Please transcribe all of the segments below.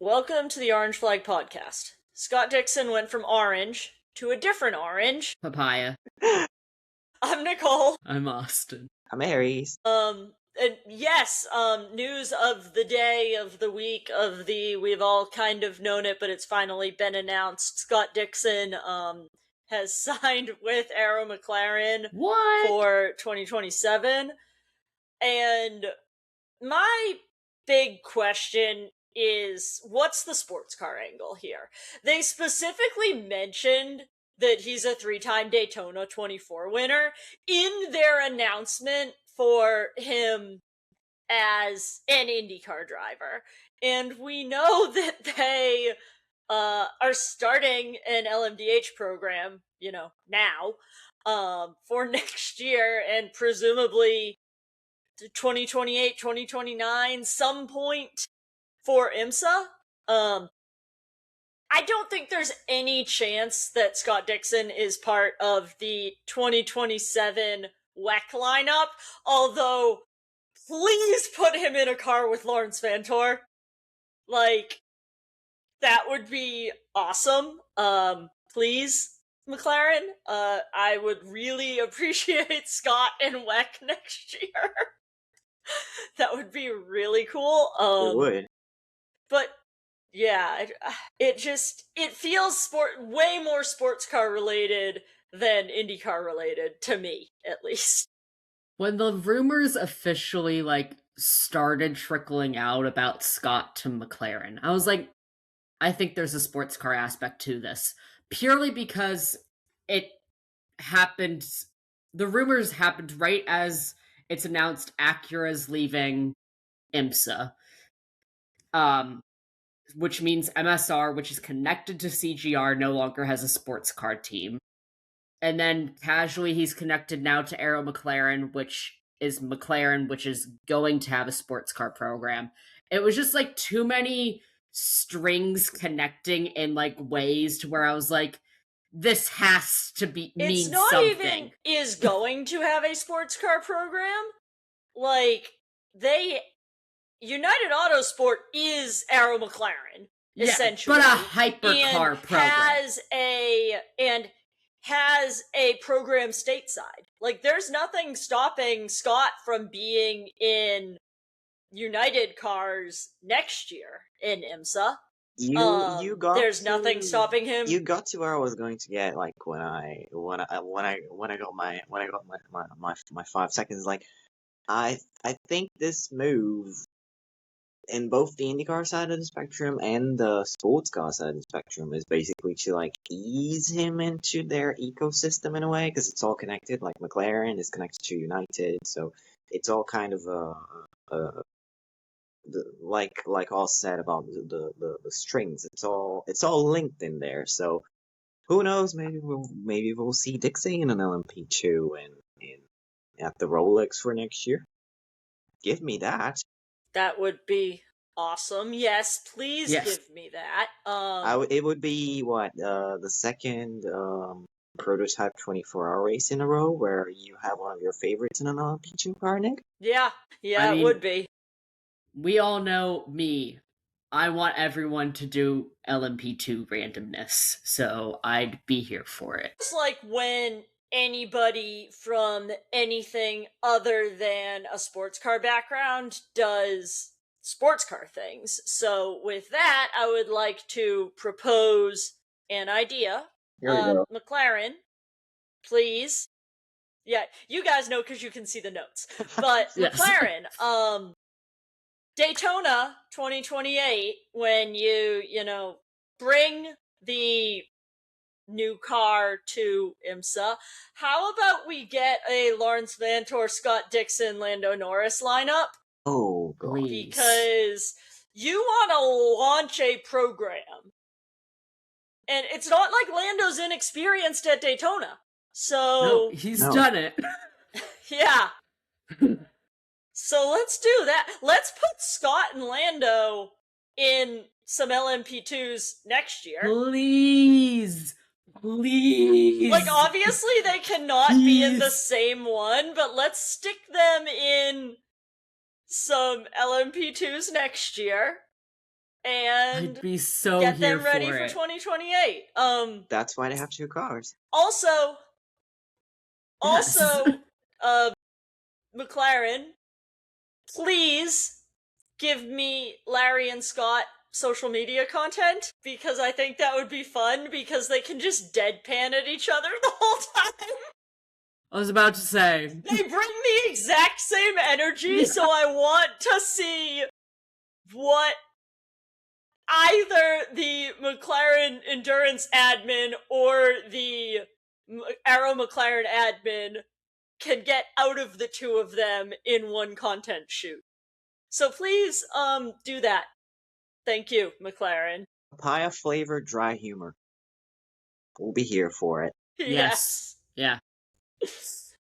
welcome to the Orange Flag Podcast. Scott Dixon went from orange to a different orange. Papaya. I'm Nicole. I'm Austin. I'm Aries. News of the day, of the week, we've all kind of known it, but it's finally been announced. Scott Dixon, has signed with McLaren for 2027. And my big question is, what's the sports car angle here? They specifically mentioned that he's a 3-time Daytona 24 winner in their announcement for him as an IndyCar driver. And we know that they are starting an LMDh program, now, for next year, and presumably 2028, 2029, some point for IMSA. I don't think there's any chance that Scott Dixon is part of the 2027 WEC lineup, although please put him in a car with Lawrence Vanthoor. That would be awesome. Please, McLaren. I would really appreciate Scott in WEC next year. That would be really cool. It would. But yeah, it feels way more sports car related than IndyCar related, to me, at least. When the rumors officially, started trickling out about Scott to McLaren, I was like, I think there's a sports car aspect to this. Purely because it happened, the rumors happened right as it's announced Acura's leaving IMSA. Which means MSR, which is connected to CGR, no longer has a sports car team. And then casually he's connected now to McLaren, which is going to have a sports car program. It was just too many strings connecting in ways to where I was like, this has to mean something. It's not even is going to have a sports car program. United Autosport is McLaren, essentially. But a hypercar program. Has a program stateside. There's nothing stopping Scott from being in United cars next year in IMSA. There's nothing stopping him. You got to where I was going to get, when I got my 5 seconds. I think this move, in both the IndyCar side of the spectrum and the sports car side of the spectrum, is basically to ease him into their ecosystem in a way, because it's all connected. McLaren is connected to United, so it's all kind of like all said about the strings. It's all linked in there. So who knows? Maybe we'll see Dixie in an LMP2 and at the Rolex for next year. Give me that. That would be awesome. Yes, please give me that. It would be the second prototype 24-hour race in a row where you have one of your favorites in an LMP2 car, Nick? Yeah, it would be. We all know me. I want everyone to do LMP2 randomness, so I'd be here for it. It's like when anybody from anything other than a sports car background does sports car things. So with that, I would like to propose an idea. McLaren, please. Yeah, you guys know because you can see the notes. But yes. McLaren, Daytona 2028, when you bring the new car to IMSA, how about we get a Lawrence Vanthoor, Scott Dixon, Lando Norris lineup? Oh, God. Because you want to launch a program. And it's not like Lando's inexperienced at Daytona. So... No, he's done it. Yeah. So let's do that. Let's put Scott and Lando in some LMP2s next year. Please. Obviously they cannot be in the same one, but let's stick them in some LMP2s next year. and I'd be so get here them ready for for it. 2028. That's why they have 2 cars. Also, Yes. McLaren, please give me Larry and Scott social media content, because I think that would be fun, because they can just deadpan at each other the whole time. I was about to say. They bring the exact same energy, so I want to see what either the McLaren Endurance admin or the Arrow McLaren admin can get out of the two of them in one content shoot. So please, do that. Thank you, McLaren. Papaya flavored dry humor. We'll be here for it. Yes. Yeah.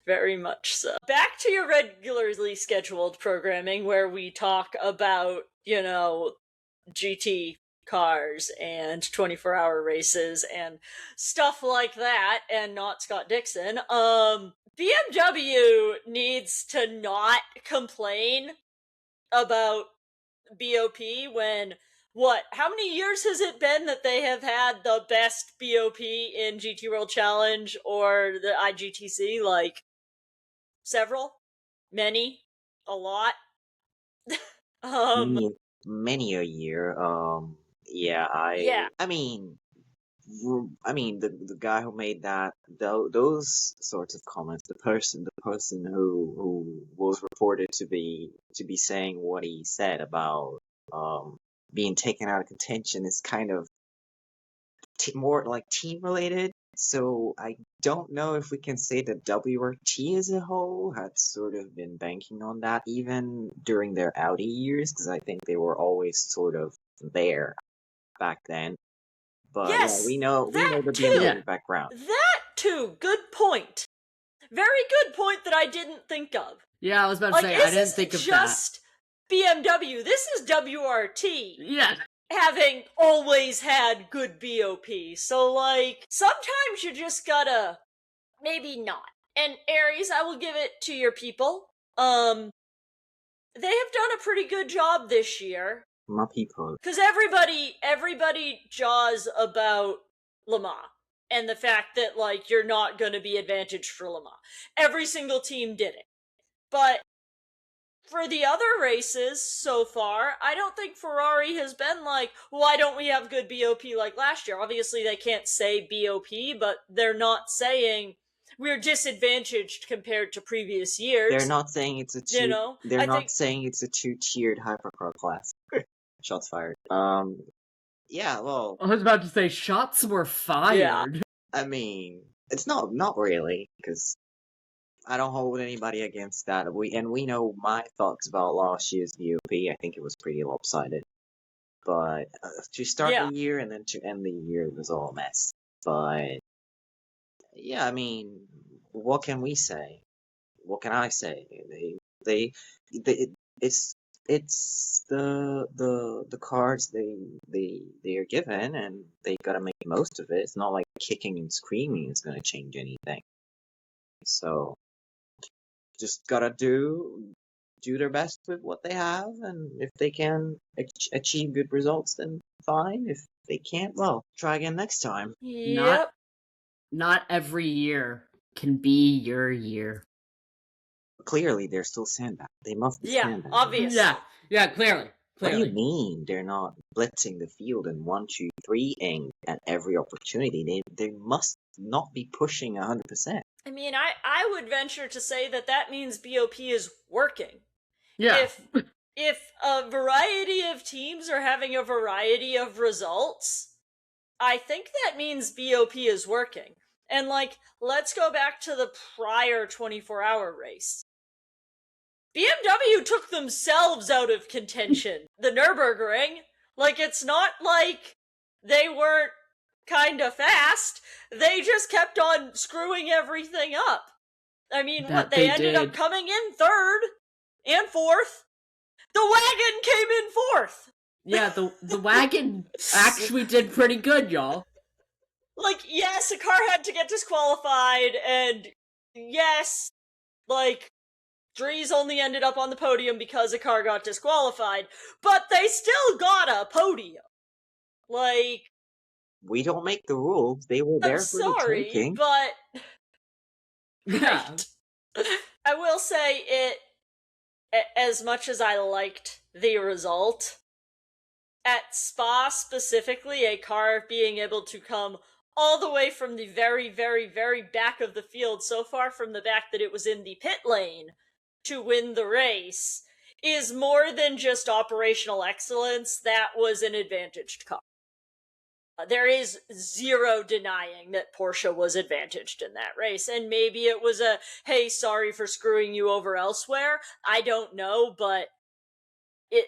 Very much so. Back to your regularly scheduled programming, where we talk about, GT cars and 24-hour races and stuff like that, and not Scott Dixon. BMW needs to not complain about BOP when, how many years has it been that they have had the best BOP in GT World Challenge or the IGTC? Like, several? Many? A lot? Many a year. Yeah, I mean, the guy who made those sorts of comments, the person who was reported to be saying what he said about being taken out of contention is kind of more like team related. So I don't know if we can say that WRT as a whole had sort of been banking on that even during their Audi years, because I think they were always sort of there back then. But yes, yeah, we know the too. BMW background. That too. Good point. Very good point that I didn't think of. Yeah, I was about to say, I didn't think of that. Just BMW. This is WRT. Yeah. Having always had good BOP. So, like, sometimes you just gotta maybe not. And Aries, I will give it to your people. They have done a pretty good job this year. My people. Because everybody jaws about Le Mans and the fact that, like, you're not gonna be advantaged for Le Mans. Every single team did it. But for the other races so far, I don't think Ferrari has been like, why don't we have good BOP like last year? Obviously, they can't say BOP, but they're not saying we're disadvantaged compared to previous years. They're not saying it's a saying it's a 2-tiered hypercar class. Shots fired. Yeah, well, I was about to say, shots were fired. Yeah. I mean, it's not really, because I don't hold anybody against that. We know my thoughts about last year's VOP. I think it was pretty lopsided. But to start the year and then to end the year, it was all a mess. But yeah, I mean, what can we say? What can I say? It's the cards they are given, and they gotta make the most of it. It's not like kicking and screaming is gonna change anything. So just gotta do their best with what they have, and if they can achieve good results, then fine. If they can't, well, try again next time. Yep. Not every year can be your year. Clearly, they're still sandbagged. They must be sandbagged. Obviously. Yeah, clearly. What do you mean they're not blitzing the field and 1, 2, 3ing at every opportunity? They must not be pushing 100%. I mean, I would venture to say that means BOP is working. Yeah. If a variety of teams are having a variety of results, I think that means BOP is working. And, like, let's go back to the prior 24-hour race. BMW took themselves out of contention. The Nürburgring. Like, it's not like they weren't kinda fast. They just kept on screwing everything up. I mean, they ended up coming in 3rd and 4th. The wagon came in 4th. Yeah, the wagon actually did pretty good, y'all. Like, yes, a car had to get disqualified, and yes, like, Dries only ended up on the podium because a car got disqualified, but they still got a podium. Like, we don't make the rules. They were there I'm for the sorry, taking. but Yeah. right. I will say it, as much as I liked the result, at Spa specifically, a car being able to come all the way from the very, very, very back of the field, so far from the back that it was in the pit lane, to win the race, is more than just operational excellence. That was an advantaged car. There is zero denying that Porsche was advantaged in that race, and maybe it was a, hey, sorry for screwing you over elsewhere. I don't know, but it,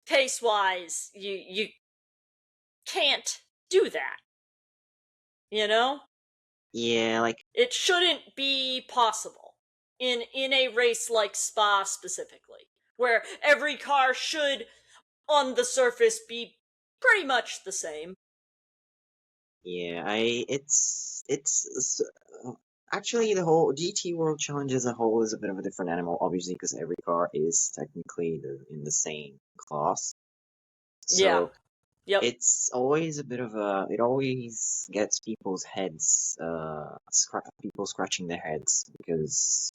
pace-wise, you can't do that. You know? Yeah, like, it shouldn't be possible in a race like Spa specifically, where every car should, on the surface, be pretty much the same. yeah, actually the whole GT World Challenge as a whole is a bit of a different animal, obviously, because every car is technically in the same class. So Yeah. Yep. it's always a bit of a, it always gets people's heads, people scratching their heads because,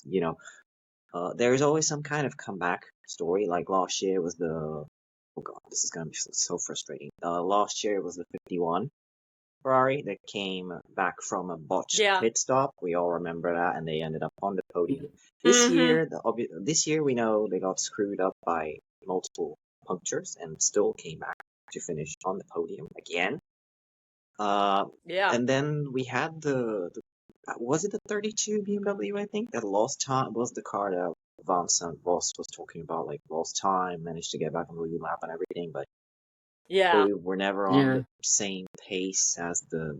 there's always some kind of comeback story. Like last year was oh god, this is gonna be so frustrating. Last year was the 51 Ferrari that came back from a botched pit stop. We all remember that, and they ended up on the podium. This year, we know they got screwed up by multiple punctures and still came back to finish on the podium again. And then we had was it the 32 BMW? I think that lost time was the car that Vanthoor was talking about, like lost time, managed to get back on the lead lap and everything, but they were never on the same pace as the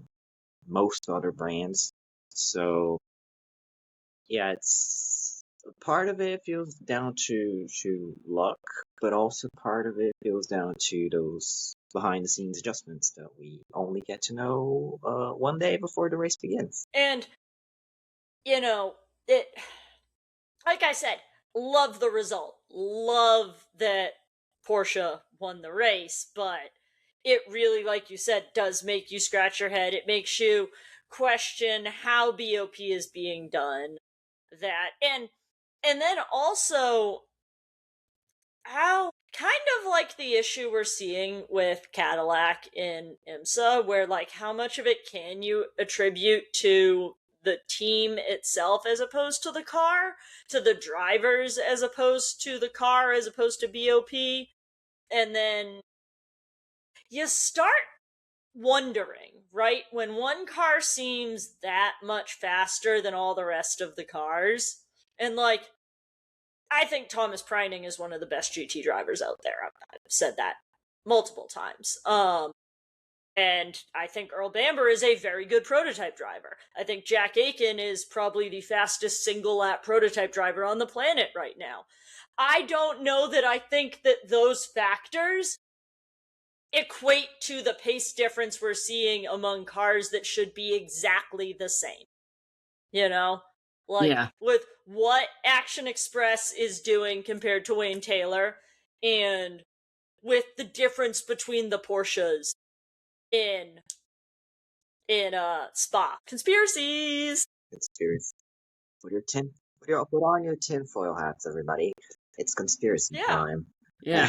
most other brands. So yeah, it's part of it feels down to luck, but also part of it feels down to those behind the scenes adjustments that we only get to know one day before the race begins. And it, like I said, love the result, love that Porsche won the race, but it really, like you said, does make you scratch your head. It makes you question how BOP is being done. That and then also how, kind of like the issue we're seeing with Cadillac in IMSA, where like how much of it can you attribute to the team itself as opposed to the car, to the drivers as opposed to the car, as opposed to BOP, and then you start wondering, right, when one car seems that much faster than all the rest of the cars, and like, I think Thomas Preining is one of the best GT drivers out there. I've said that multiple times. And I think Earl Bamber is a very good prototype driver. I think Jack Aiken is probably the fastest single-lap prototype driver on the planet right now. I don't know that I think that those factors equate to the pace difference we're seeing among cars that should be exactly the same. You know? Like, with what Action Express is doing compared to Wayne Taylor, and with the difference between the Porsches in Spa. Conspiracies! Conspiracy. Put on your tinfoil hats, everybody. It's conspiracy time. Yeah.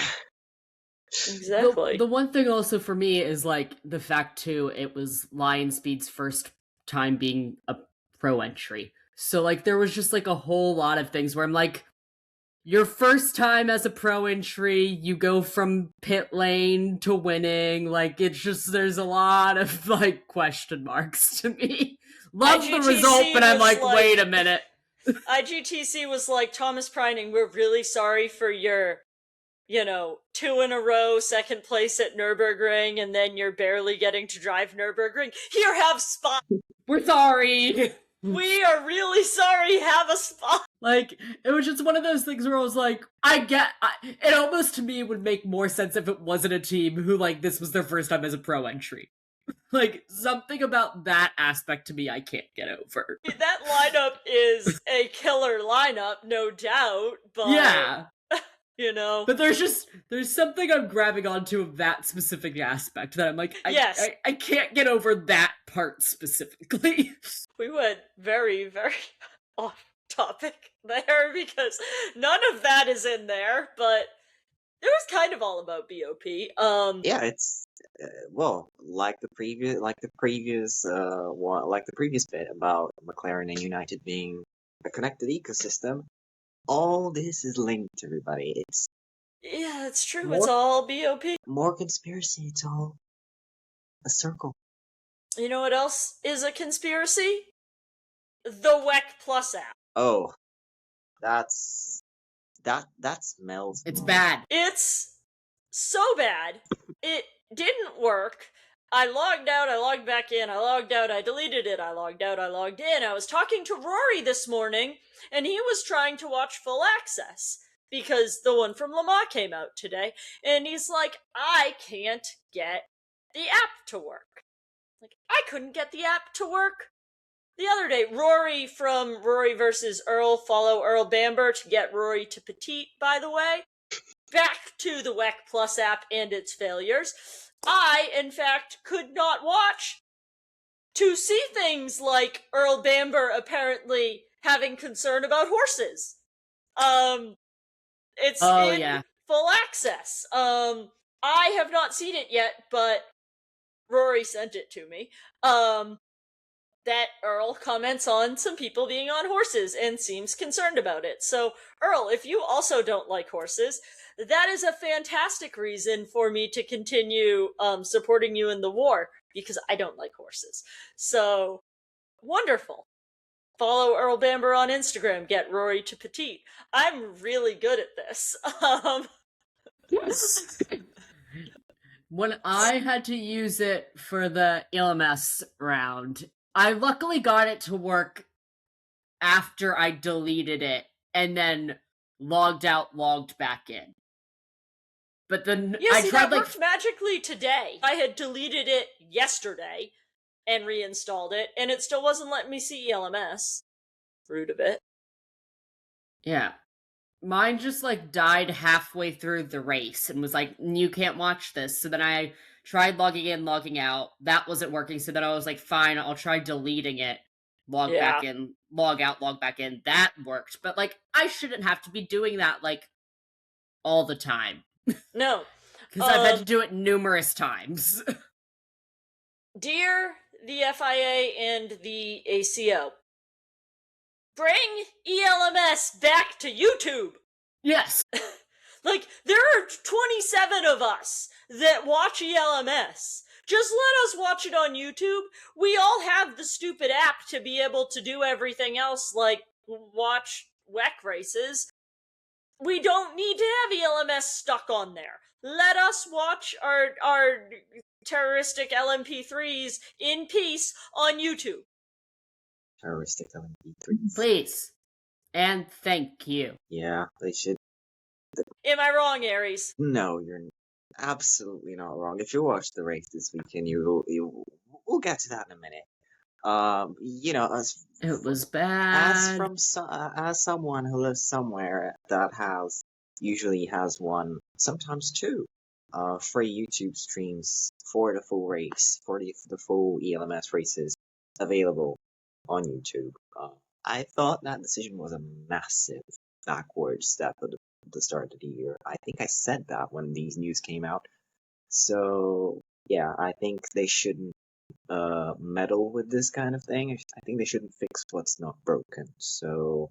Exactly. The one thing also for me is like the fact too, it was Lion Speed's first time being a pro entry. So like there was just like a whole lot of things where I'm like, your first time as a pro entry, you go from pit lane to winning. Like it's just, there's a lot of like question marks to me. Love the result, but I'm like, wait a minute. IGTC was like, Thomas Preining, we're really sorry for your 2 in a row second place at Nürburgring, and then you're barely getting to drive Nürburgring. Here, have Spa. We're sorry. We are really sorry, have a Spa. Like, it was just one of those things where I was like, it almost to me would make more sense if it wasn't a team who, like, this was their first time as a pro entry. Like, something about that aspect to me I can't get over. That lineup is a killer lineup, no doubt, but Yeah. you know. But there's something I'm grabbing onto of that specific aspect that I'm like, Yes. I can't get over that part specifically. We went very, very off topic there because none of that is in there, but it was kind of all about BOP. Yeah, it's well, like the previous bit about McLaren and United being a connected ecosystem. All this is linked, everybody. It's yeah, it's true. It's all BOP. more conspiracy. It's all a circle. You know what else is a conspiracy? The WEC Plus app. Oh, that smells. It's bad. It's so bad. It didn't work. I logged out, I logged back in, I logged out, I deleted it, I logged out, I logged in. I was talking to Rory this morning, and he was trying to watch Full Access because the one from Le Mans came out today, and he's like, I can't get the app to work. Like, I couldn't get the app to work the other day. Rory from Rory versus Earl, follow Earl Bamber to get Rory to Petite, by the way. Back to the WEC Plus app and its failures. I, in fact, could not watch to see things like Earl Bamber apparently having concern about horses. It's in Full Access. I have not seen it yet, but Rory sent it to me. That Earl comments on some people being on horses and seems concerned about it. So, Earl, if you also don't like horses, that is a fantastic reason for me to continue supporting you in the war, because I don't like horses. So, wonderful. Follow Earl Bamber on Instagram, get Rory to Petite. I'm really good at this. Yes. When I had to use it for the LMS round, I luckily got it to work after I deleted it and then logged out, logged back in. But then I tried that worked magically today. I had deleted it yesterday and reinstalled it, and it still wasn't letting me see ELMS. Rude of it. Yeah. Mine just died halfway through the race and was like, you can't watch this. So then I tried logging in, logging out. That wasn't working. So then I was like, fine, I'll try deleting it. Log back in, log out, log back in. That worked. But I shouldn't have to be doing that all the time. No. Because I've had to do it numerous times. Dear the FIA and the ACO, bring ELMS back to YouTube! Yes! There are 27 of us that watch ELMS. Just let us watch it on YouTube. We all have the stupid app to be able to do everything else, like watch WEC races. We don't need to have ELMS stuck on there. Let us watch our terroristic LMP3s in peace on YouTube. Terroristic LMP3s. Please. And thank you. Yeah, they should. Am I wrong, Aries? No, you're absolutely not wrong. If you watch the race this weekend, we'll get to that in a minute. It was bad. As someone who lives somewhere that usually has one, sometimes two, free YouTube streams for the full race, for the full ELMS races available on YouTube. I thought that decision was a massive backward step at the start of the year. I think I said that when these news came out. So yeah, I think they shouldn't meddle with this kind of thing. I think they shouldn't fix what's not broken. So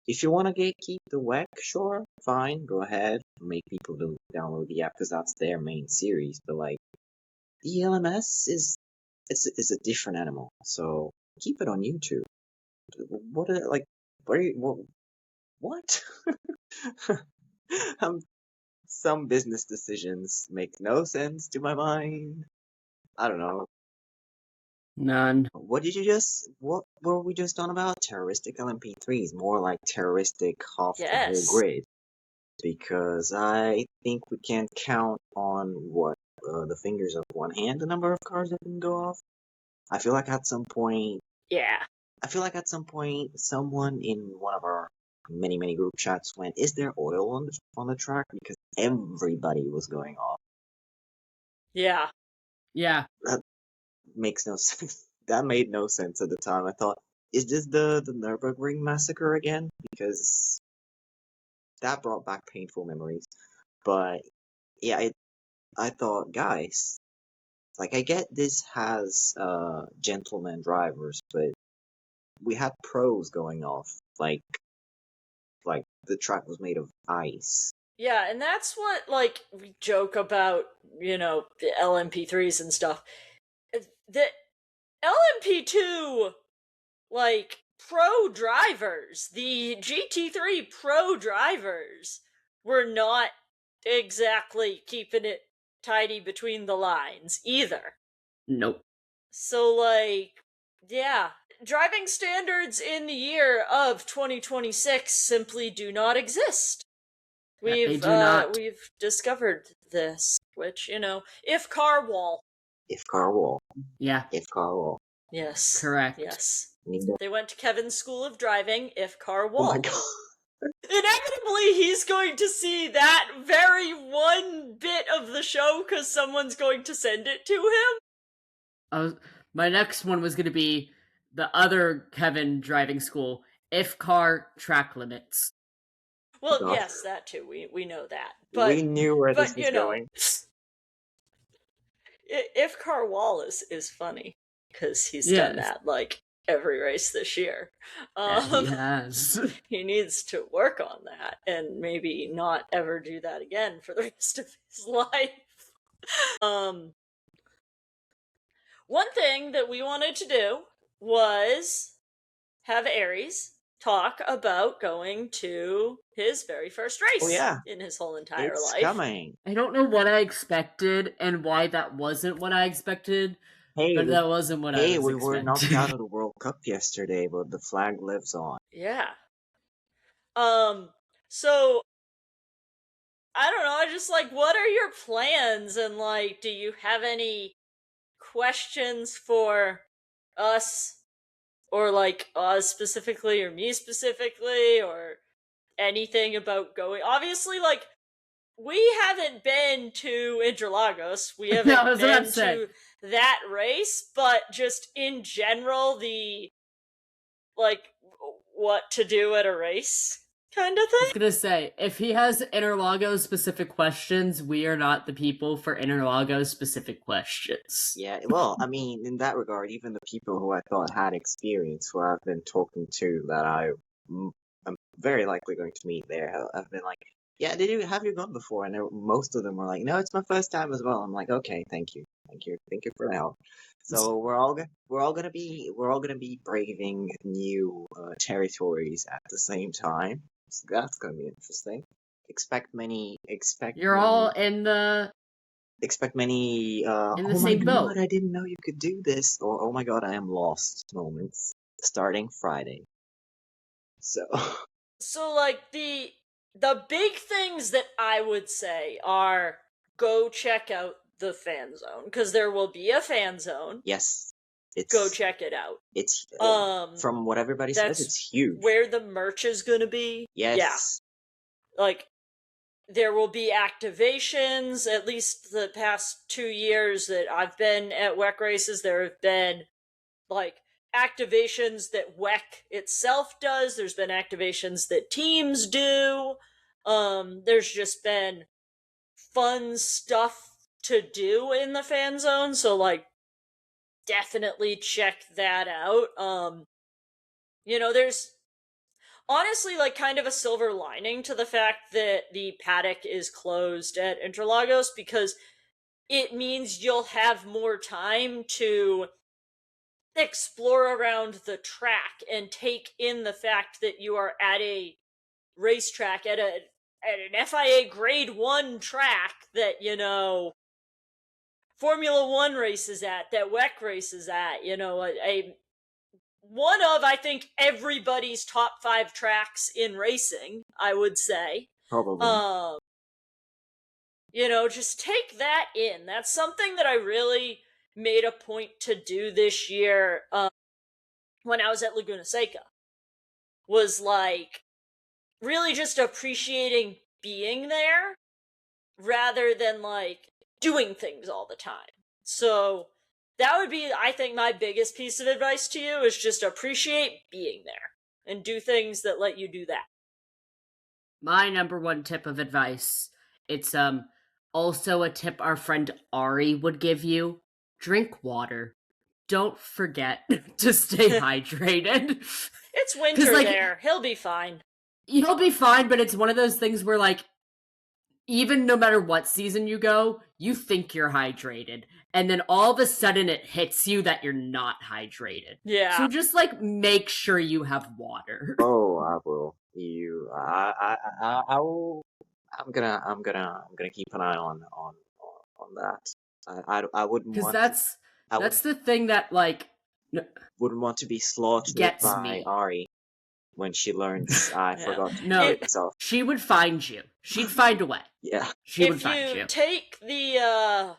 if you want to keep the WEC, sure, fine, go ahead, make people download the app because that's their main series. But the ELMS is a different animal. So keep it on YouTube. What? Some business decisions make no sense to my mind. I don't know. None. What were we just on about? Terroristic LMP3s, more like terroristic off the whole grid. Because I think we can count on the fingers of one hand the number of cars that can go off. I feel like at some point, I feel like at some point, someone in one of our many group chats went, "Is there oil on the track?" Because everybody was going off. Yeah. Yeah. That makes no sense. That made no sense at the time. I thought, is this the Nürburgring massacre again? Because that brought back painful memories. But yeah, I thought, guys, like, I get this has gentleman drivers, but we had pros going off. Like the track was made of ice. Yeah, and that's what, like, we joke about, the LMP3s and stuff. The LMP2, like, pro drivers, the GT3 pro drivers, were not exactly keeping it tidy between the lines either. Nope. So, like, yeah, driving standards in the year of 2026 simply do not exist. They do not. We've discovered this, which, if car wall. If car wall. Yeah. If car wall. Yes. Correct. Yes. Neither. They went to Kevin's school of driving, if car Oh wall. my god. Inevitably, he's going to see that very one bit of the show because someone's going to send it to him. My next one was going to be the other Kevin driving school, if car track limits. Well, God. yes, that too. We know that. But, we knew where this was going. If car wall is funny because he's done that like every race this year. He has. He needs to work on that and maybe not ever do that again for the rest of his life. One thing that we wanted to do was have Aries talk about going to his very first race in his whole entire life. Coming. I don't know what I expected and why that wasn't what I expected. But that wasn't what I was expecting. We were knocked out of the World Cup yesterday, but the flag lives on. Yeah. So I don't know, I just like, what are your plans, and like, do you have any questions for us, or like us specifically, or me specifically, or anything about going? Obviously, like, we haven't been to Interlagos, we haven't been to that race, but just in general, the, like, what to do at a race kind of thing. I was gonna say, if he has Interlagos specific questions, we are not the people for Interlagos specific questions. Yeah, well, I mean, in that regard, even the people who I thought had experience, who I've been talking to, that I'm very likely going to meet there, I've been like, yeah, have you gone before? And most of them were like, no, it's my first time as well. I'm like, okay, thank you for the help. So we're all gonna be braving new territories at the same time. So that's gonna be interesting. Expect many. All in the. Expect many. In the same boat. Oh my god! I didn't know you could do this. Or oh my god, I am lost moments starting Friday. So like the big things that I would say are go check out the fan zone, because there will be a fan zone. Yes. Go check it out. It's from what everybody says, it's huge. Where the merch is gonna be. Yes. Yeah. Like, there will be activations. At least the past 2 years that I've been at WEC races, there have been like activations that WEC itself does. There's been activations that teams do. There's just been fun stuff to do in the fan zone, so like, definitely check that out. There's honestly like kind of a silver lining to the fact that the paddock is closed at Interlagos, because it means you'll have more time to explore around the track and take in the fact that you are at a racetrack, at an FIA grade 1 track that, Formula 1 races at, that WEC races at, one of, I think, everybody's top 5 tracks in racing, I would say. Probably. Just take that in. That's something that I really made a point to do this year. when I was at Laguna Seca was like really just appreciating being there rather than like doing things all the time. So that would be, I think, my biggest piece of advice to you is just appreciate being there and do things that let you do that. My number one tip of advice, it's also a tip our friend Ari would give you. Drink water. Don't forget to stay hydrated. It's winter there. He'll be fine. He'll be fine, but it's one of those things where, like, even no matter what season you go, you think you're hydrated. And then all of a sudden it hits you that you're not hydrated. Yeah. So just, like, make sure you have water. Oh, I will. I will. I'm gonna keep an eye on that. I wouldn't want. Because that's the thing that, like, wouldn't want to be slaughtered by me. Ari when she learns I forgot to no, do it myself. She would find you. She'd find a way. Yeah. She would find you. If you take the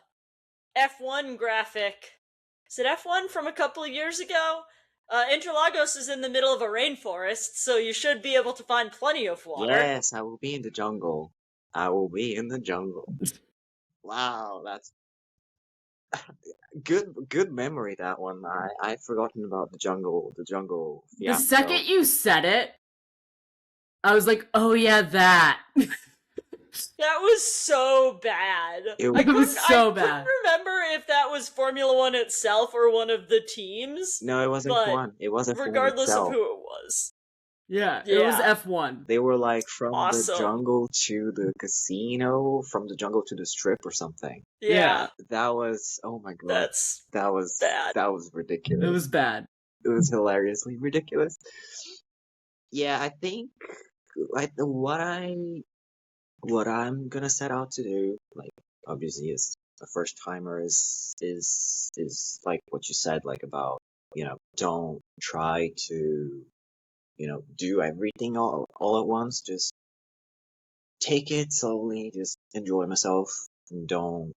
F1 graphic, is it F1 from a couple of years ago? Interlagos is in the middle of a rainforest, so you should be able to find plenty of water. Yes, I will be in the jungle. I will be in the jungle. Wow, that's good memory, that one. I'd forgotten about the jungle fiasco. The second you said it, I was like, oh yeah, that. That was so bad. It was so bad. I couldn't remember if that was Formula One itself or one of the teams. No, it wasn't F1. It wasn't regardless of who it was. Yeah, it was F1. They were like from the jungle to the casino, from the jungle to the strip or something. Yeah. That was, oh my god. That was bad. That was ridiculous. It was bad. It was hilariously ridiculous. Yeah, I think what I'm gonna set out to do, like, obviously as a first timer is like what you said, like about, don't try to, do everything all at once. Just take it slowly, just enjoy myself, and don't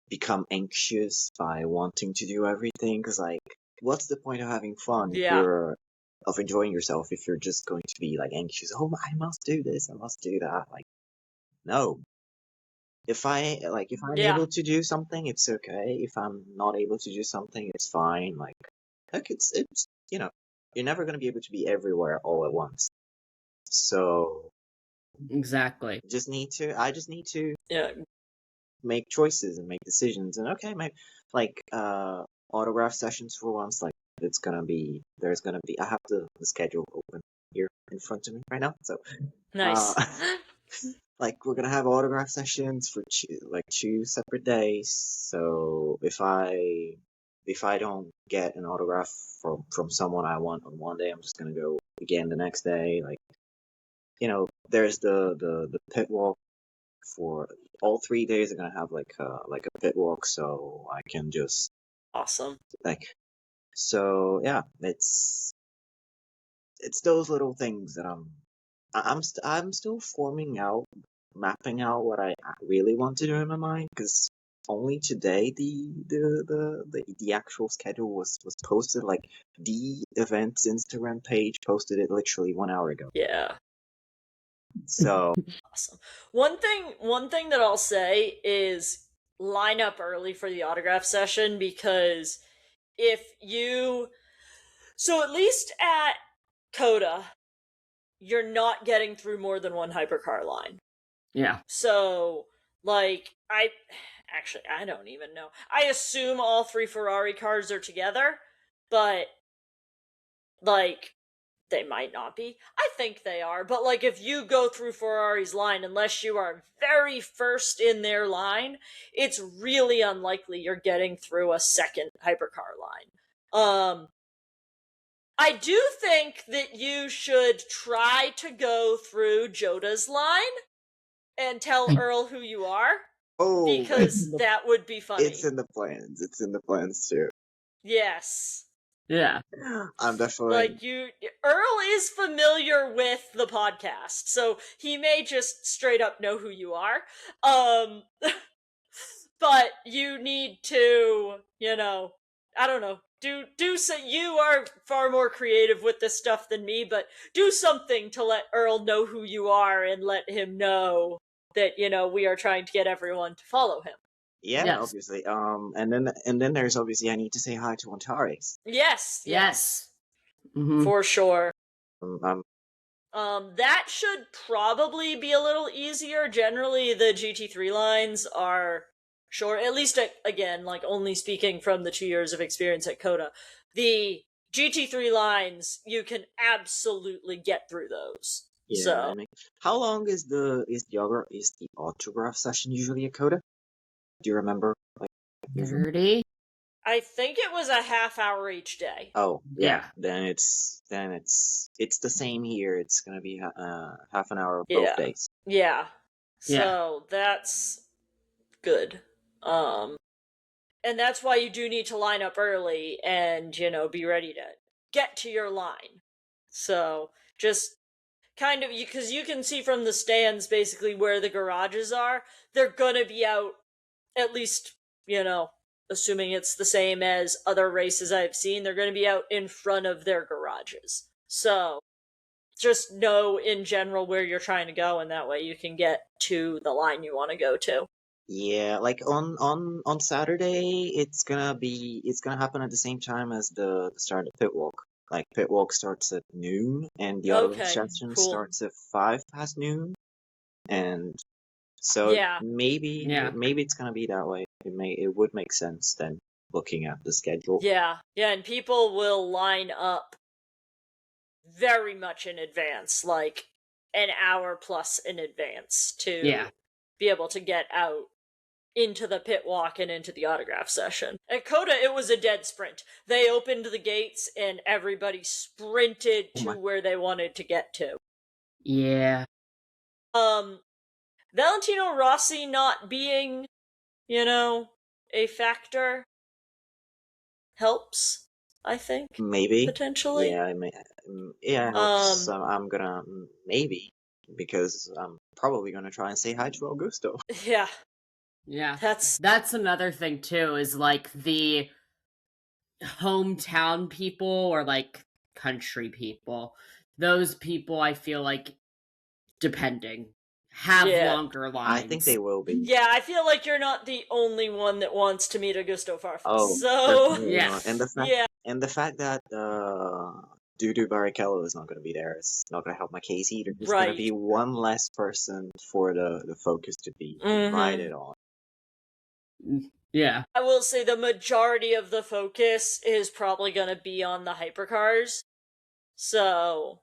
become anxious by wanting to do everything, because, like, what's the point of having fun of enjoying yourself if you're just going to be, like, anxious? Oh, I must do this, I must do that. Like, no. If I'm able to do something, it's okay. If I'm not able to do something, it's fine. Like, heck, it's you're never going to be able to be everywhere all at once. So exactly. I just need to make choices and make decisions. And okay, maybe like autograph sessions for once. Like, there's gonna be. I have the schedule open here in front of me right now. So nice. Like, we're gonna have autograph sessions for 2 separate days. So if I don't get an autograph from someone I want on one day, I'm just gonna go again the next day. Like, there's the pit walk for all 3 days. I'm gonna have like a pit walk, so I can just awesome. Like, so yeah, it's those little things that I'm still mapping out what I really want to do in my mind, because only today the actual schedule was posted. Like, the event's Instagram page posted it literally 1 hour ago. Yeah. So awesome. One thing that I'll say is line up early for the autograph session, because so at least at Coda, you're not getting through more than one hypercar line. Yeah. So, like, I don't even know. I assume all 3 Ferrari cars are together, but, like, they might not be. I think they are, but, like, if you go through Ferrari's line, unless you are very first in their line, it's really unlikely you're getting through a second hypercar line. I do think that you should try to go through Joda's line and tell Earl who you are. Oh, because that would be funny. It's in the plans. It's in the plans too. Yes. Yeah. I'm definitely Earl is familiar with the podcast, so he may just straight up know who you are. But you need to, I don't know, so you are far more creative with this stuff than me, but do something to let Earl know who you are and let him know that, we are trying to get everyone to follow him. Yeah, Yes. obviously. And then there's obviously I need to say hi to Antares. Yes. Mhm. For sure. Um, That should probably be a little easier. Generally, the GT3 lines are short, at least, again, like, only speaking from the 2 years of experience at Coda. The GT3 lines, you can absolutely get through those. yeah. So, I mean, how long is the autograph session usually at Coda? Do you remember? Like, usually? 30? I think it was a half hour each day. Oh, Yeah. Then it's the same here. It's gonna be half an hour Yeah. both days. Yeah. Yeah. So, that's good. And that's why you do need to line up early and, be ready to get to your line. So, just kind of, because you can see from the stands basically where the garages are. They're gonna be out, at least, assuming it's the same as other races I've seen, they're gonna be out in front of their garages. So, just know in general where you're trying to go, and that way you can get to the line you want to go to. Yeah, like on Saturday, it's gonna happen at the same time as the start of pit walk. Like pit walk starts at noon, and the autograph Okay, session cool. starts at 5 past noon, and so Yeah. maybe Yeah. it's gonna be that way. It would make sense then, looking at the schedule. Yeah, and people will line up very much in advance, like an hour plus in advance, to Yeah. be able to get out into the pit walk and into the autograph session. At Coda, it was a dead sprint. They opened the gates and everybody sprinted to where they wanted to get to. Yeah. Valentino Rossi not being, a factor helps, I think. Maybe. Potentially. Yeah, it helps. I'm gonna maybe, because I'm probably gonna try and say hi to Augusto. Yeah. Yeah. That's another thing too, is like the hometown people or like country people. Those people, I feel like, depending, have longer lines. I think they will be. Yeah, I feel like you're not the only one that wants to meet Augusto Farfus. Oh, so yeah. And the fact that Dudu Barrichello is not going to be there is not going to help my case either. There's going to be one less person for the focus to be divided on. Yeah. I will say the majority of the focus is probably going to be on the hypercars. So,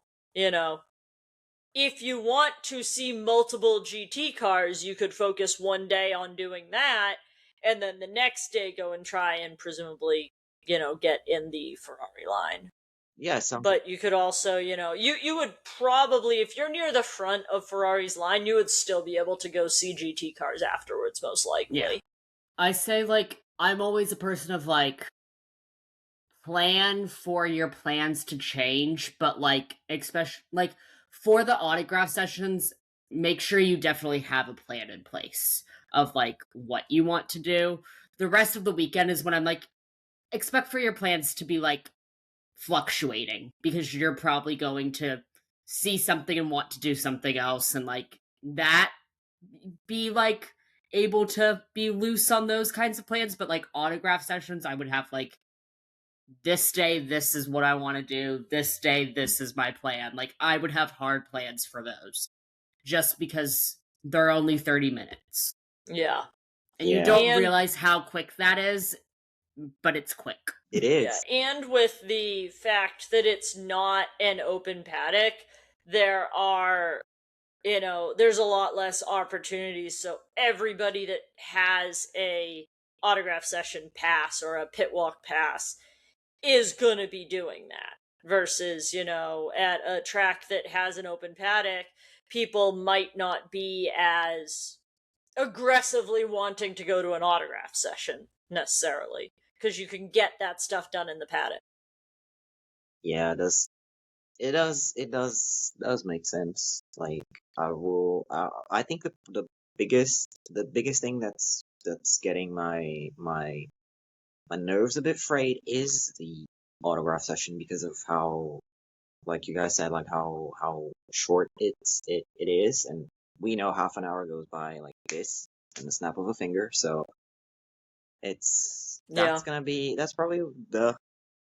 if you want to see multiple GT cars, you could focus one day on doing that, and then the next day go and try and presumably, get in the Ferrari line. Yeah, but you could also, you would probably, if you're near the front of Ferrari's line, you would still be able to go see GT cars afterwards, most likely. Yeah. I say, like, I'm always a person of, like, plan for your plans to change, but, like, especially, like, for the autograph sessions, make sure you definitely have a plan in place of, like, what you want to do. The rest of the weekend is when I'm like, expect for your plans to be, like, fluctuating, because you're probably going to see something and want to do something else, and, like, that, be, like, able to be loose on those kinds of plans. But, like, autograph sessions, I would have, like, this day, this is what I want to do. This day, this is my plan. Like, I would have hard plans for those, just because they're only 30 minutes. Yeah. And you don't realize how quick that is, but it's quick. It is. Yeah. And with the fact that it's not an open paddock, there are, there's a lot less opportunities. So everybody that has a autograph session pass or a pit walk pass is going to be doing that. Versus, at a track that has an open paddock, people might not be as aggressively wanting to go to an autograph session necessarily, because you can get that stuff done in the paddock. Yeah, it does make sense. Like, I think the biggest thing that's getting my my nerves a bit frayed is the autograph session because of how, like you guys said, like how short it is, and we know half an hour goes by like this in the snap of a finger. So that's probably the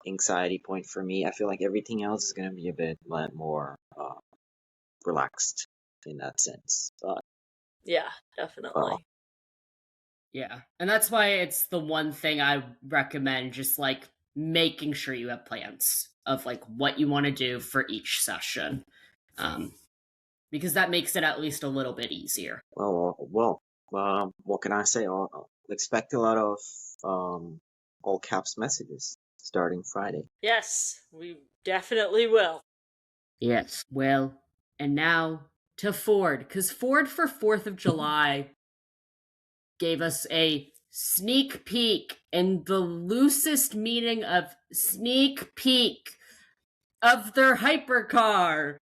anxiety point for me. I feel like everything else is gonna be a bit more relaxed in that sense. But yeah, definitely. Yeah, and that's why it's the one thing I recommend, just like making sure you have plans of like what you want to do for each session, because that makes it at least a little bit easier. Well, what can I say? I'll expect a lot of all caps messages starting Friday. Yes, we definitely will. Yes. Well, and now to Ford, because Ford for 4th of July gave us a sneak peek, in the loosest meaning of sneak peek, of their hypercar,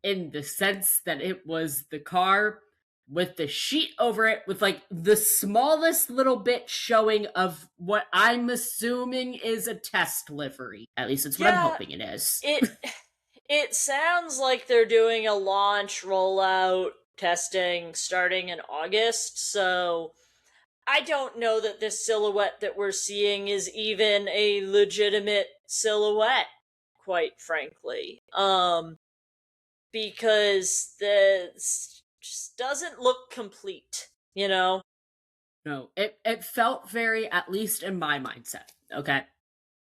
in the sense that it was the car with the sheet over it with like the smallest little bit showing of what I'm assuming is a test livery. At least it's what I'm hoping it is. It sounds like they're doing a launch rollout testing starting in August, so I don't know that this silhouette that we're seeing is even a legitimate silhouette, quite frankly. Because this just doesn't look complete, you know? No, it felt very, at least in my mindset, okay?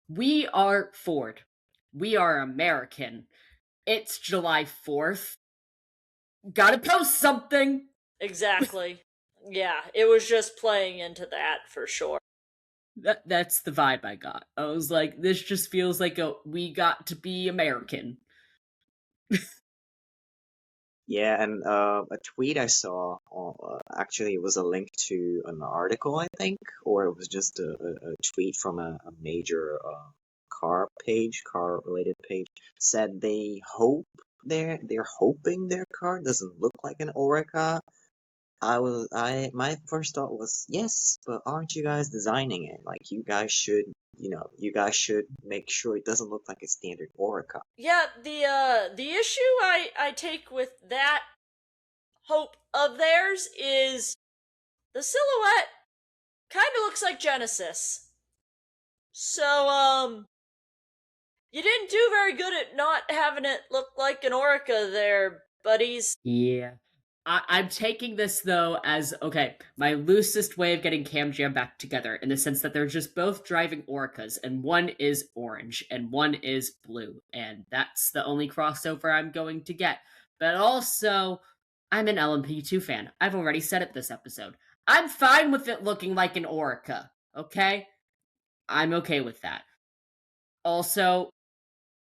We are Ford. We are American. It's July 4th. Gotta post something! Exactly. Yeah, it was just playing into that for sure. That's the vibe I got. I was like, this just feels like we got to be American. Yeah, and a tweet I saw, actually it was a link to an article, I think, or it was just a tweet from a major car related page, said they're hoping their car doesn't look like an Orica. My first thought was, yes, but aren't you guys designing it? Like, you guys should make sure it doesn't look like a standard Orica. Yeah, the issue I take with that hope of theirs is the silhouette kind of looks like Genesis. So, you didn't do very good at not having it look like an Orica there, buddies. Yeah. I'm taking this, though, as, okay, my loosest way of getting Cam Jam back together, in the sense that they're just both driving Orcas, and one is orange, and one is blue, and that's the only crossover I'm going to get. But also, I'm an LMP2 fan. I've already said it this episode. I'm fine with it looking like an Orica, okay? I'm okay with that. Also,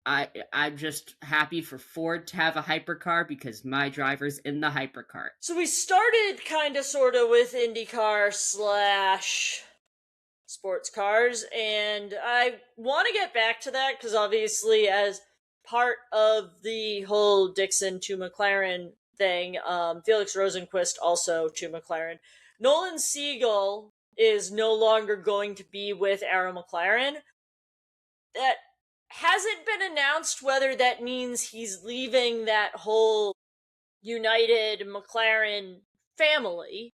I'm just happy for Ford to have a hypercar because my driver's in the hypercar. So we started kind of sort of with IndyCar / sports cars, and I want to get back to that because obviously as part of the whole Dixon to McLaren thing, Felix Rosenquist also to McLaren. Nolan Siegel is no longer going to be with Arrow McLaren. That hasn't been announced whether that means he's leaving that whole United McLaren family.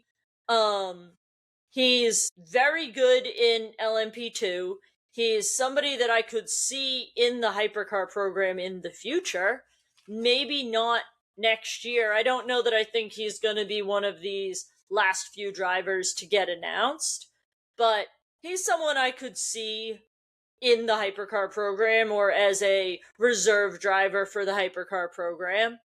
He's very good in LMP2. He's somebody that I could see in the hypercar program in the future. Maybe not next year. I don't know that I think he's going to be one of these last few drivers to get announced, but he's someone I could see in the hypercar program or as a reserve driver for the hypercar program.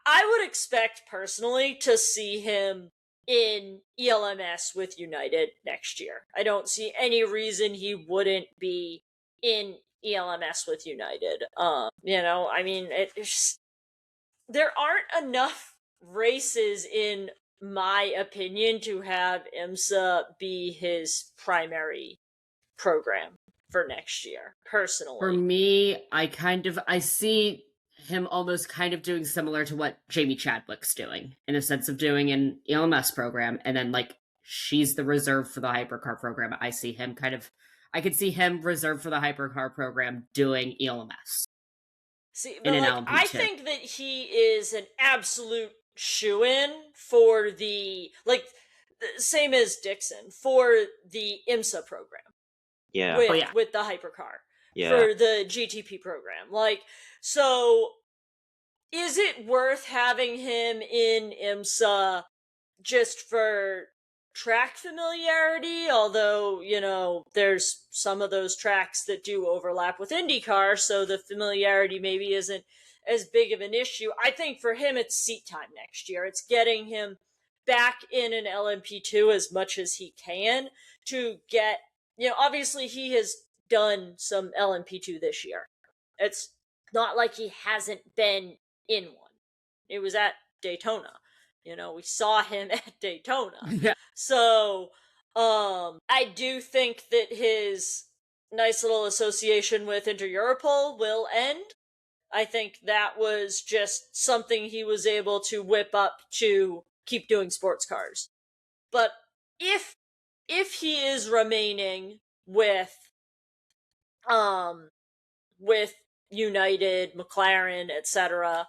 I would expect personally to see him in ELMS with United next year. I don't see any reason he wouldn't be in ELMS with United. I mean, there aren't enough races, in my opinion, to have IMSA be his primary program for next year, personally. For me, I see him almost kind of doing similar to what Jamie Chadwick's doing, in a sense of doing an ELMS program and then like she's the reserve for the hypercar program. I could see him reserved for the hypercar program doing ELMS. See, but I think that he is an absolute shoo-in for the, same as Dixon, for the IMSA program. Yeah. With the hypercar. Yeah. For the GTP program. So, is it worth having him in IMSA just for track familiarity? Although, there's some of those tracks that do overlap with IndyCar, so the familiarity maybe isn't as big of an issue. I think for him, it's seat time next year. It's getting him back in an LMP2 as much as he can to get, obviously he has done some LMP2 this year. It's not like he hasn't been in one. It was at Daytona. We saw him at Daytona. Yeah. So, I do think that his nice little association with Inter-Europol will end. I think that was just something he was able to whip up to keep doing sports cars. But if he is remaining with United, McLaren, etc.,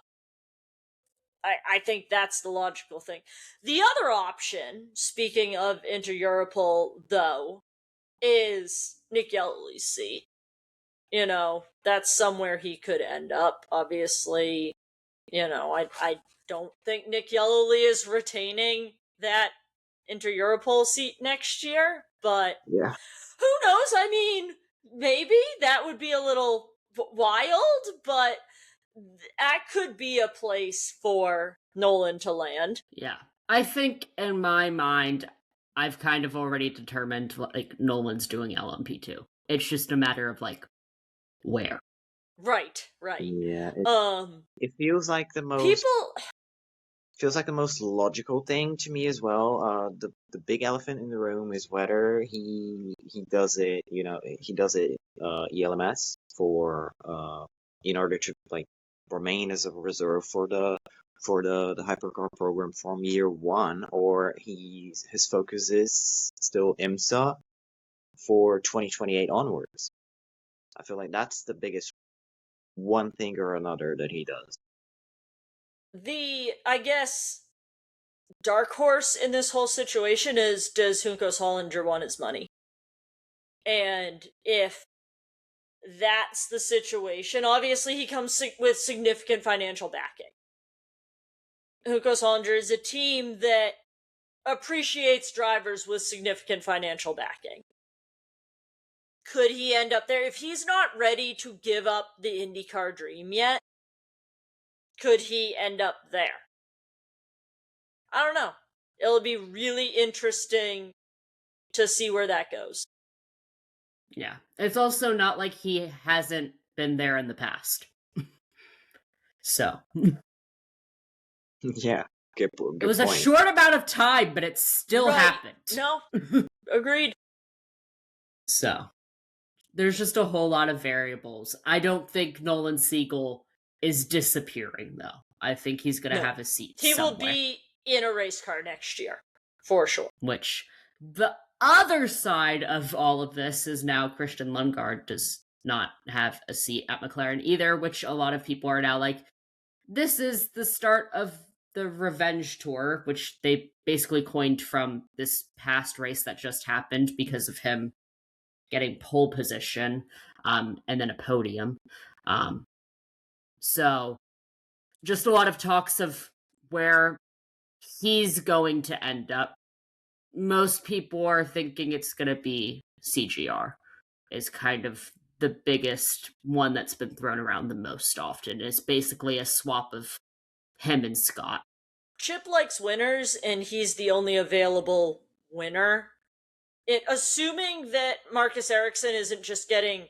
I think that's the logical thing. The other option, speaking of Inter-Europol, though, is Nick Yellowly's seat. That's somewhere he could end up, obviously. I don't think Nick Yellowly is retaining that Inter-Europol seat next year, but yeah, who knows? I mean, maybe that would be a little wild, but that could be a place for Nolan to land. Yeah. I think in my mind, I've kind of already determined Nolan's doing LMP2. It's just a matter of where. Right. Yeah. It feels like the most feels like the most logical thing to me as well. The big elephant in the room is whether he does it, ELMS for in order to remain as a reserve for the hypercar program from year one, or his focus is still IMSA for 2028 onwards. I feel like that's the biggest one thing or another that he does. I guess, dark horse in this whole situation is, does Juncos Hollinger want his money? And if that's the situation, obviously he comes with significant financial backing. Juncos Hollinger is a team that appreciates drivers with significant financial backing. Could he end up there? If he's not ready to give up the IndyCar dream yet, could he end up there? I don't know. It'll be really interesting to see where that goes. Yeah. It's also not like he hasn't been there in the past. So. Yeah. Good it was point. A short amount of time, but it still happened. No. Agreed. So. There's just a whole lot of variables. I don't think Nolan Siegel is disappearing, though. I think he's going to have a seat somewhere. He will be in a race car next year, for sure. Which, the other side of all of this is now Christian Lundgaard does not have a seat at McLaren either, which a lot of people are now like, this is the start of the revenge tour, which they basically coined from this past race that just happened because of him getting pole position, and then a podium. So, just a lot of talks of where he's going to end up. Most people are thinking it's going to be CGR, is kind of the biggest one that's been thrown around the most often. It's basically a swap of him and Scott. Chip likes winners, and he's the only available winner. Assuming that Marcus Ericsson isn't just getting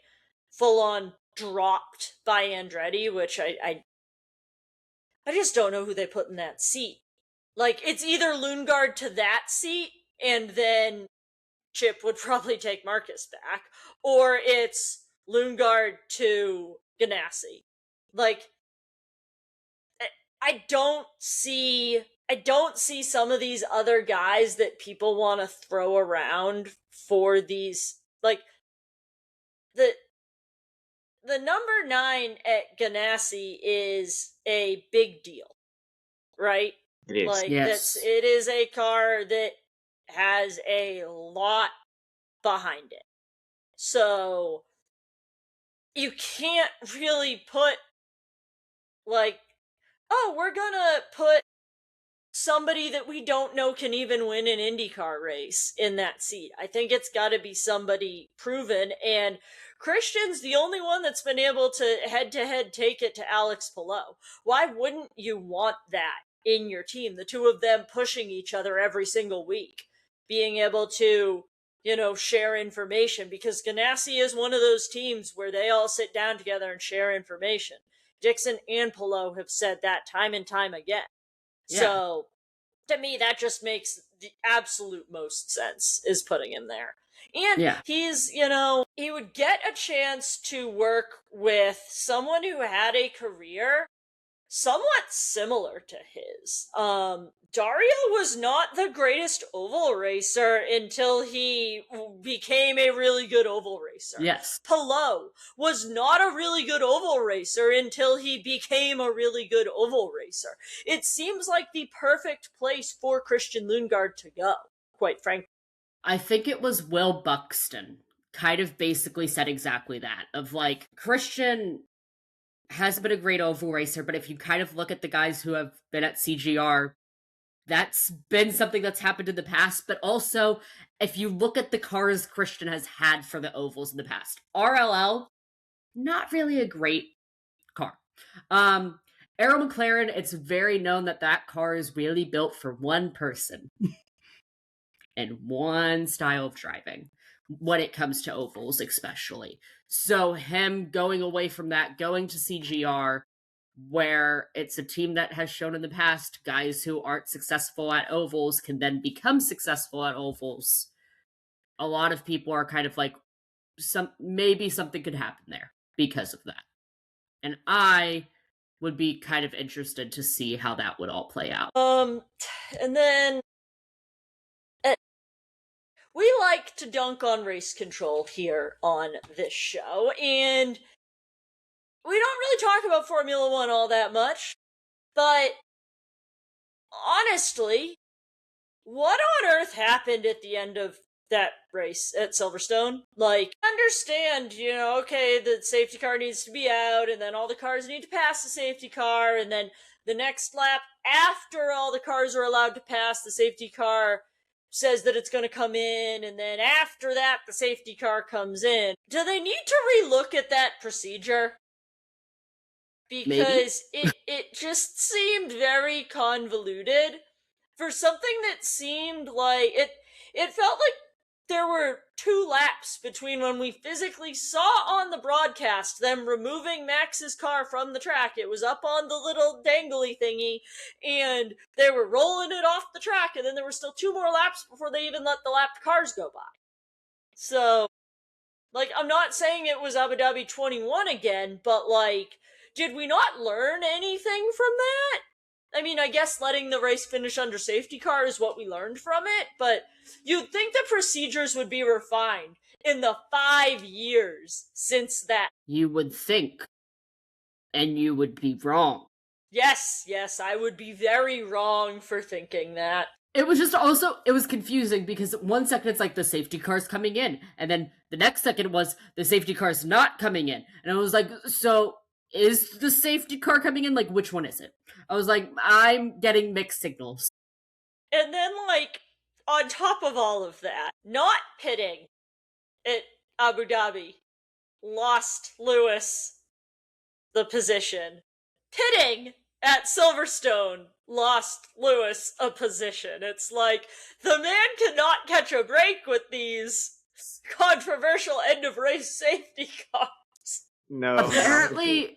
full-on dropped by Andretti, which I just don't know who they put in that seat. It's either Lundgaard to that seat, and then Chip would probably take Marcus back, or it's Lundgaard to Ganassi. I don't see some of these other guys that people want to throw around for these, like, the number 9 at Ganassi is a big deal, right? It is. Like, Yes. it is a car that has a lot behind it. So you can't really put, like, oh, we're gonna put somebody that we don't know can even win an IndyCar race in that seat. I think it's got to be somebody proven, and Christian's the only one that's been able to head-to-head take it to Alex Palou. Why wouldn't you want that in your team? The two of them pushing each other every single week, being able to, share information, because Ganassi is one of those teams where they all sit down together and share information. Dixon and Palou have said that time and time again. Yeah. So, to me, that just makes the absolute most sense, is putting him there. And he's, he would get a chance to work with someone who had a career somewhat similar to his. Dario was not the greatest oval racer until he became a really good oval racer. Yes. Palou was not a really good oval racer until he became a really good oval racer. It seems like the perfect place for Christian Lundgaard to go, quite frankly. I think it was Will Buxton kind of basically said exactly that, of like, Christian has been a great oval racer, but if you kind of look at the guys who have been at CGR, that's been something that's happened in the past. But also, if you look at the cars Christian has had for the ovals in the past, RLL, not really a great car. Arrow McLaren, it's very known that car is really built for one person and one style of driving when it comes to ovals, especially. So him going away from that, going to CGR, where it's a team that has shown in the past guys who aren't successful at ovals can then become successful at ovals. A lot of people are kind of like, maybe something could happen there because of that. And I would be kind of interested to see how that would all play out. And then we like to dunk on race control here on this show, and we don't really talk about Formula One all that much, but honestly, what on earth happened at the end of that race at Silverstone? Like, understand, okay, the safety car needs to be out, and then all the cars need to pass the safety car, and then the next lap, after all the cars are allowed to pass, the safety car says that it's going to come in, and then after that, the safety car comes in. Do they need to relook at that procedure? Because it just seemed very convoluted for something that seemed like it felt like there were 2 laps between when we physically saw on the broadcast them removing Max's car from the track. It was up on the little dangly thingy, and they were rolling it off the track, and then there were still 2 more laps before they even let the lapped cars go by. So, like, I'm not saying it was Abu Dhabi 21 again, but, like, did we not learn anything from that? I mean, I guess letting the race finish under safety car is what we learned from it, but you'd think the procedures would be refined in the 5 years since that. You would think, and you would be wrong. Yes, I would be very wrong for thinking that. It was just also, it was confusing because 1 second it's like the safety car's coming in, and then the next second was the safety car's not coming in. And I was like, so is the safety car coming in? Like, which one is it? I was like, I'm getting mixed signals. And then, like, on top of all of that, not pitting at Abu Dhabi lost Lewis the position. Pitting at Silverstone lost Lewis a position. It's like, the man cannot catch a break with these controversial end-of-race safety cars. No. Apparently,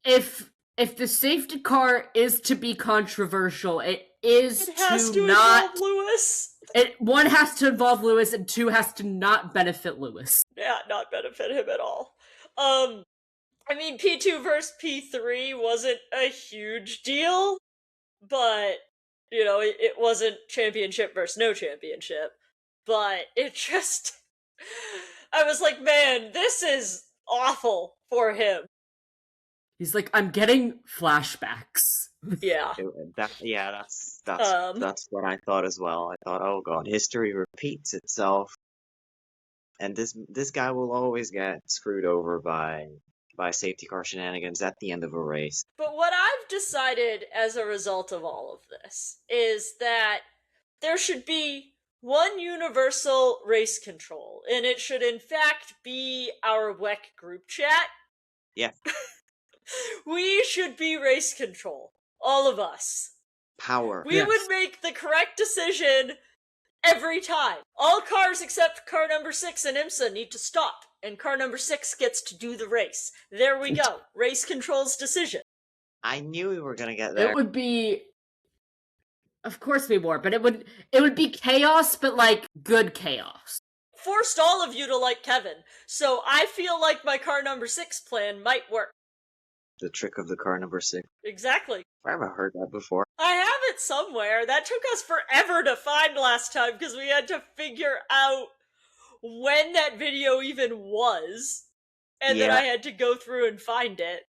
if the safety car is to be controversial, it has to not involve Lewis. 1 has to involve Lewis, and 2 has to not benefit Lewis. Yeah, not benefit him at all. I mean, P2 versus P3 wasn't a huge deal, but, you know, it wasn't championship versus no championship. But it just... I was like, man, this is awful for him. He's like, I'm getting flashbacks. Yeah. That's what I thought as well. I thought, oh god, history repeats itself, and this guy will always get screwed over by safety car shenanigans at the end of a race. But what I've decided as a result of all of this is that there should be one universal race control, and it should in fact be our WEC group chat. Yeah. We should be race control. All of us. Power. We would make the correct decision every time. All cars except car number 6 and IMSA need to stop, and car number 6 gets to do the race. There we go. Race control's decision. I knew we were gonna get there. It would be... Of course we were, but it would be chaos, but like good chaos. Forced all of you to like Kevin, so I feel like my car number 6 plan might work. The trick of the car number 6. Exactly. I haven't heard that before. I have it somewhere. That took us forever to find last time because we had to figure out when that video even was. And then I had to go through and find it.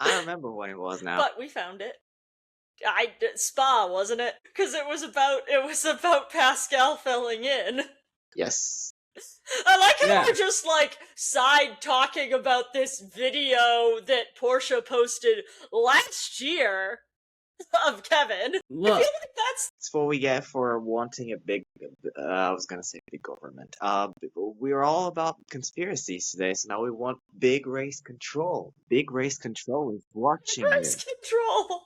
I remember when it was now. But we found it. Spa, wasn't it? Because it was about Pascal filling in. Yes. I like how we're just, like, side talking about this video that Porsche posted last year of Kevin. Look. I feel like that's what we get for wanting a big, I was gonna say big government. We're all about conspiracies today, so now we want big race control. Big race control is watching you. Race control!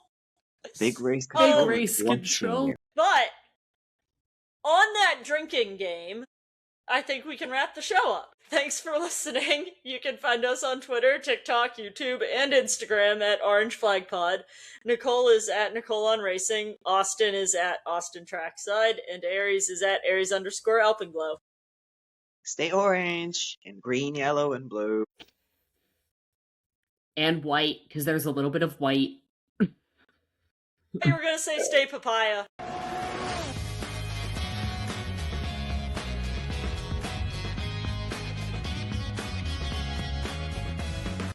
Big race control. Big race control. But, on that drinking game, I think we can wrap the show up. Thanks for listening. You can find us on Twitter, TikTok, YouTube, and Instagram at Orange Flag Pod. Nicole is at Nicole on Racing. Austin is at Austin Trackside. And Aries is at Aries_Alpenglow. Stay orange, and green, yellow, and blue. And white, because there's a little bit of white. You were gonna say stay papaya.